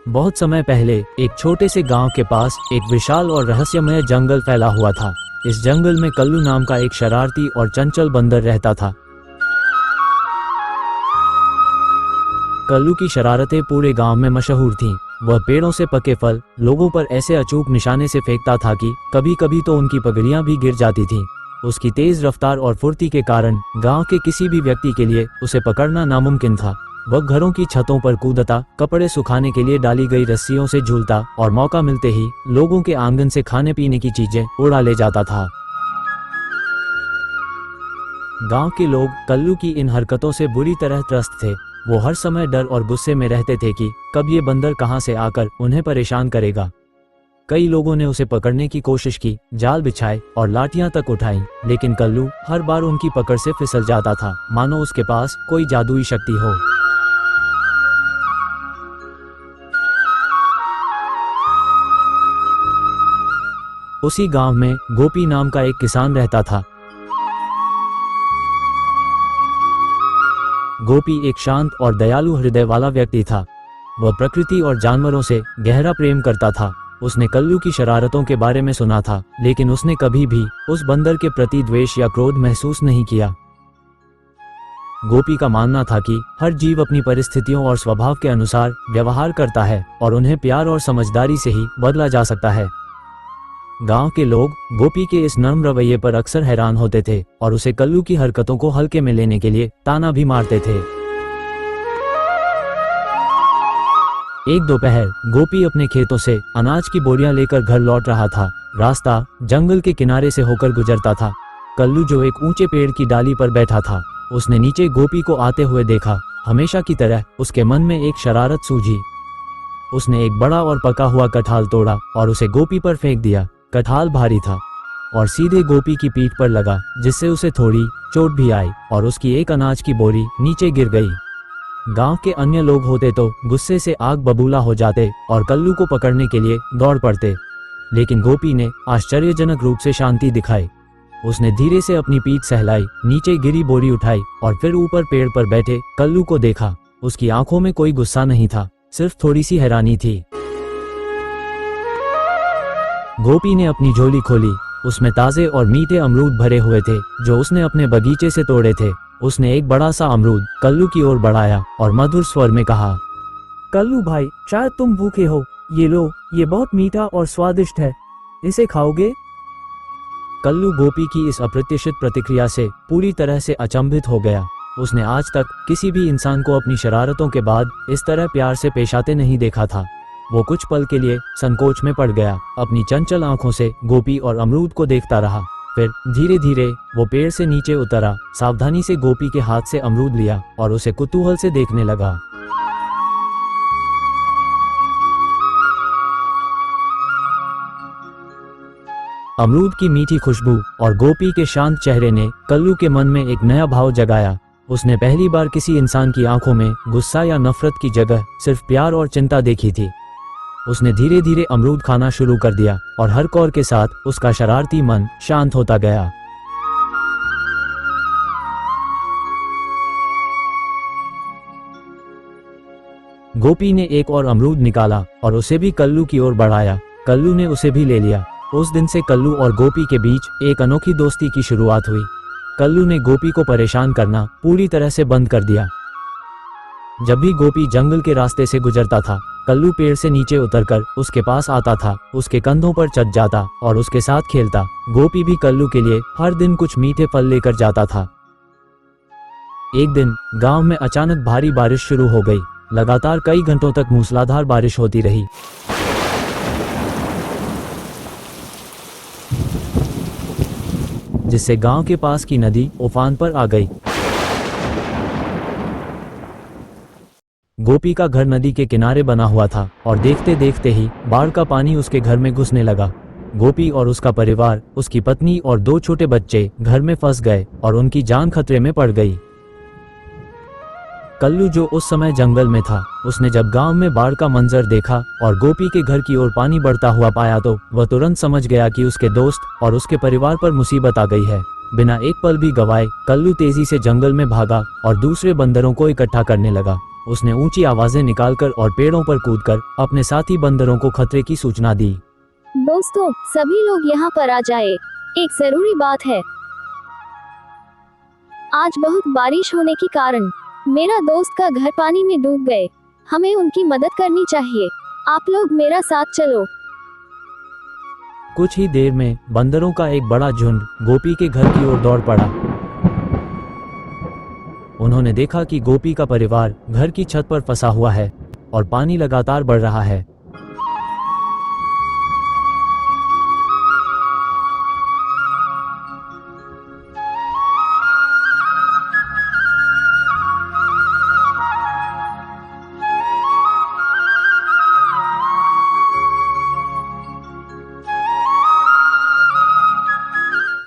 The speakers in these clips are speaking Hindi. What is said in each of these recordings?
बहुत समय पहले एक छोटे से गांव के पास एक विशाल और रहस्यमय जंगल फैला हुआ था। इस जंगल में कल्लू नाम का एक शरारती और चंचल बंदर रहता था। कल्लू की शरारतें पूरे गांव में मशहूर थीं। वह पेड़ों से पके फल लोगों पर ऐसे अचूक निशाने से फेंकता था कि कभी कभी तो उनकी पगड़ियां भी गिर जाती थीं। उसकी तेज रफ्तार और फुर्ती के कारण गांव के किसी भी व्यक्ति के लिए उसे पकड़ना नामुमकिन था। वह घरों की छतों पर कूदता, कपड़े सुखाने के लिए डाली गई रस्सियों से झूलता और मौका मिलते ही लोगों के आंगन से खाने पीने की चीजें उड़ा ले जाता था। गांव के लोग कल्लू की इन हरकतों से बुरी तरह त्रस्त थे। वो हर समय डर और गुस्से में रहते थे कि कब ये बंदर कहां से आकर उन्हें परेशान करेगा। कई लोगों ने उसे पकड़ने की कोशिश की, जाल बिछाए और लाठियां तक उठाई, लेकिन कल्लू हर बार उनकी पकड़ से फिसल जाता था, मानो उसके पास कोई जादुई शक्ति हो। उसी गांव में गोपी नाम का एक किसान रहता था। गोपी एक शांत और दयालु हृदय वाला व्यक्ति था। वह प्रकृति और जानवरों से गहरा प्रेम करता था। उसने कल्लू की शरारतों के बारे में सुना था, लेकिन उसने कभी भी उस बंदर के प्रति द्वेष या क्रोध महसूस नहीं किया। गोपी का मानना था कि हर जीव अपनी परिस्थितियों और स्वभाव के अनुसार व्यवहार करता है और उन्हें प्यार और समझदारी से ही बदला जा सकता है। गांव के लोग गोपी के इस नर्म रवैये पर अक्सर हैरान होते थे और उसे कल्लू की हरकतों को हल्के में लेने के लिए ताना भी मारते थे। एक दोपहर गोपी अपने खेतों से अनाज की बोरियां लेकर घर लौट रहा था। रास्ता जंगल के किनारे से होकर गुजरता था। कल्लू जो एक ऊंचे पेड़ की डाली पर बैठा था, उसने नीचे गोपी को आते हुए देखा। हमेशा की तरह उसके मन में एक शरारत सूझी। उसने एक बड़ा और पका हुआ कटहल तोड़ा और उसे गोपी पर फेंक दिया। कटहल भारी था और सीधे गोपी की पीठ पर लगा, जिससे उसे थोड़ी चोट भी आई और उसकी एक अनाज की बोरी नीचे गिर गई। गांव के अन्य लोग होते तो गुस्से से आग बबूला हो जाते और कल्लू को पकड़ने के लिए दौड़ पड़ते, लेकिन गोपी ने आश्चर्यजनक रूप से शांति दिखाई। उसने धीरे से अपनी पीठ सहलाई, नीचे गिरी बोरी उठाई और फिर ऊपर पेड़ पर बैठे कल्लू को देखा। उसकी आंखों में कोई गुस्सा नहीं था, सिर्फ थोड़ी सी हैरानी थी। गोपी ने अपनी झोली खोली। उसमें ताजे और मीठे अमरूद भरे हुए थे जो उसने अपने बगीचे से तोड़े थे। उसने एक बड़ा सा अमरूद कल्लू की ओर बढ़ाया और मधुर स्वर में कहा, कल्लू भाई, शायद तुम भूखे हो। ये लो, ये बहुत मीठा और स्वादिष्ट है, इसे खाओगे? कल्लू गोपी की इस अप्रत्याशित प्रतिक्रिया से पूरी तरह से अचंभित हो गया। उसने आज तक किसी भी इंसान को अपनी शरारतों के बाद इस तरह प्यार से पेश आते नहीं देखा था। वो कुछ पल के लिए संकोच में पड़ गया। अपनी चंचल आंखों से गोपी और अमरूद को देखता रहा। फिर धीरे धीरे वो पेड़ से नीचे उतरा, सावधानी से गोपी के हाथ से अमरूद लिया और उसे कुतूहल से देखने लगा। अमरूद की मीठी खुशबू और गोपी के शांत चेहरे ने कल्लू के मन में एक नया भाव जगाया। उसने पहली बार किसी इंसान की आंखों में गुस्सा या नफरत की जगह सिर्फ प्यार और चिंता देखी थी। उसने धीरे धीरे अमरूद खाना शुरू कर दिया और हर कौर के साथ उसका शरारती मन शांत होता गया। गोपी ने एक और अमरूद निकाला और उसे भी कल्लू की ओर बढ़ाया। कल्लू ने उसे भी ले लिया। उस दिन से कल्लू और गोपी के बीच एक अनोखी दोस्ती की शुरुआत हुई। कल्लू ने गोपी को परेशान करना पूरी तरह से बंद कर दिया। जब भी गोपी जंगल के रास्ते से गुजरता था, कल्लू पेड़ से नीचे उतरकर उसके पास आता था, उसके कंधों पर चढ़ जाता और उसके साथ खेलता। गोपी भी कल्लू के लिए हर दिन कुछ मीठे फल लेकर जाता था। एक दिन गांव में अचानक भारी बारिश शुरू हो गई। लगातार कई घंटों तक मूसलाधार बारिश होती रही। जिससे गांव के पास की नदी उफान पर आ गई। गोपी का घर नदी के किनारे बना हुआ था और देखते देखते ही बाढ़ का पानी उसके घर में घुसने लगा। गोपी और उसका परिवार, उसकी पत्नी और 2 छोटे बच्चे घर में फंस गए और उनकी जान खतरे में पड़ गई। कल्लू जो उस समय जंगल में था, उसने जब गांव में बाढ़ का मंजर देखा और गोपी के घर की ओर पानी बढ़ता हुआ पाया तो वह तुरंत समझ गया कि उसके दोस्त और उसके परिवार पर मुसीबत आ गई है। बिना एक पल भी गवाए कल्लू तेजी से जंगल में भागा और दूसरे बंदरों को इकट्ठा करने लगा। उसने ऊंची आवाजें निकालकर और पेड़ों पर कूदकर अपने साथी बंदरों को खतरे की सूचना दी। दोस्तों, सभी लोग यहाँ पर आ जाए, एक जरूरी बात है। आज बहुत बारिश होने के कारण मेरा दोस्त का घर पानी में डूब गए। हमें उनकी मदद करनी चाहिए। आप लोग मेरा साथ चलो। कुछ ही देर में बंदरों का एक बड़ा झुंड गोपी के घर की ओर दौड़ पड़ा। उन्होंने देखा कि गोपी का परिवार घर की छत पर फंसा हुआ है और पानी लगातार बढ़ रहा है।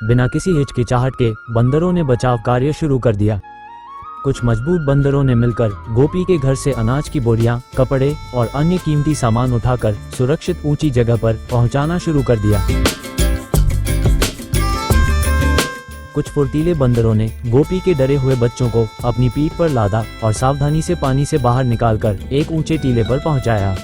बिना किसी हिचकिचाहट के बंदरों ने बचाव कार्य शुरू कर दिया। कुछ मजबूत बंदरों ने मिलकर गोपी के घर से अनाज की बोरियां, कपड़े और अन्य कीमती सामान उठाकर सुरक्षित ऊंची जगह पर पहुंचाना शुरू कर दिया। कुछ फुर्तीले बंदरों ने गोपी के डरे हुए बच्चों को अपनी पीठ पर लादा और सावधानी से पानी से बाहर निकालकर एक ऊंचे टीले पर पहुंचाया।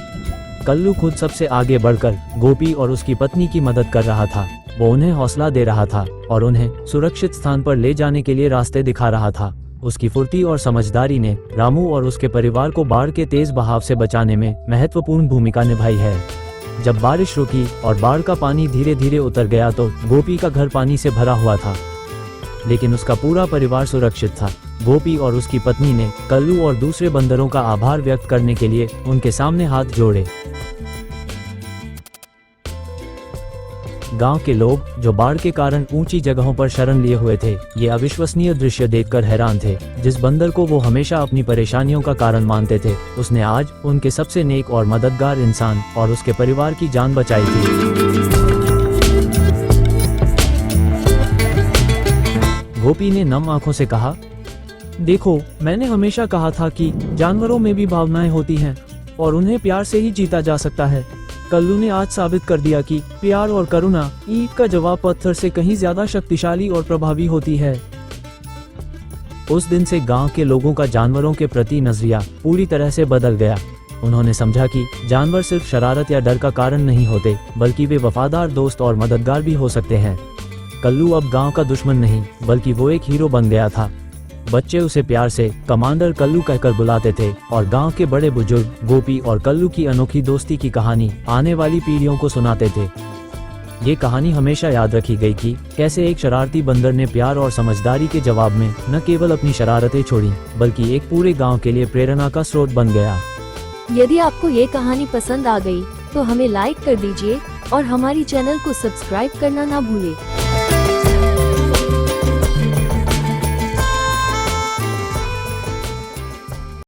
कल्लू खुद सबसे आगे बढ़कर गोपी और उसकी पत्नी की मदद कर रहा था। वो उन्हें हौसला दे रहा था और उन्हें सुरक्षित स्थान पर ले जाने के लिए रास्ते दिखा रहा था। उसकी फुर्ती और समझदारी ने रामू और उसके परिवार को बाढ़ के तेज बहाव से बचाने में महत्वपूर्ण भूमिका निभाई है। जब बारिश रुकी और बाढ़ का पानी धीरे धीरे उतर गया तो गोपी का घर पानी से भरा हुआ था, लेकिन उसका पूरा परिवार सुरक्षित था। गोपी और उसकी पत्नी ने कल्लू और दूसरे बंदरों का आभार व्यक्त करने के लिए उनके सामने हाथ जोड़े। गांव के लोग जो बाढ़ के कारण ऊंची जगहों पर शरण लिए हुए थे, ये अविश्वसनीय दृश्य देखकर हैरान थे। जिस बंदर को वो हमेशा अपनी परेशानियों का कारण मानते थे, उसने आज उनके सबसे नेक और मददगार इंसान और उसके परिवार की जान बचाई थी। गोपी ने नम आंखों से कहा, देखो, मैंने हमेशा कहा था कि जानवरों में भी भावनाएं होती हैं और उन्हें प्यार से ही जीता जा सकता है। कल्लू ने आज साबित कर दिया कि प्यार और करुणा ईंट का जवाब पत्थर से कहीं ज्यादा शक्तिशाली और प्रभावी होती है। उस दिन से गांव के लोगों का जानवरों के प्रति नजरिया पूरी तरह से बदल गया। उन्होंने समझा कि जानवर सिर्फ शरारत या डर का कारण नहीं होते, बल्कि वे वफादार दोस्त और मददगार भी हो सकते हैं। कल्लू अब गांव का दुश्मन नहीं, बल्कि वो एक हीरो बन गया था। बच्चे उसे प्यार से कमांडर कल्लू कहकर बुलाते थे और गांव के बड़े बुजुर्ग गोपी और कल्लू की अनोखी दोस्ती की कहानी आने वाली पीढ़ियों को सुनाते थे। ये कहानी हमेशा याद रखी गई कि कैसे एक शरारती बंदर ने प्यार और समझदारी के जवाब में न केवल अपनी शरारतें छोड़ी, बल्कि एक पूरे गांव के लिए प्रेरणा का स्रोत बन गया। यदि आपको ये कहानी पसंद आ गई तो हमें लाइक कर दीजिए और हमारी चैनल को सब्सक्राइब करना ना भूलें।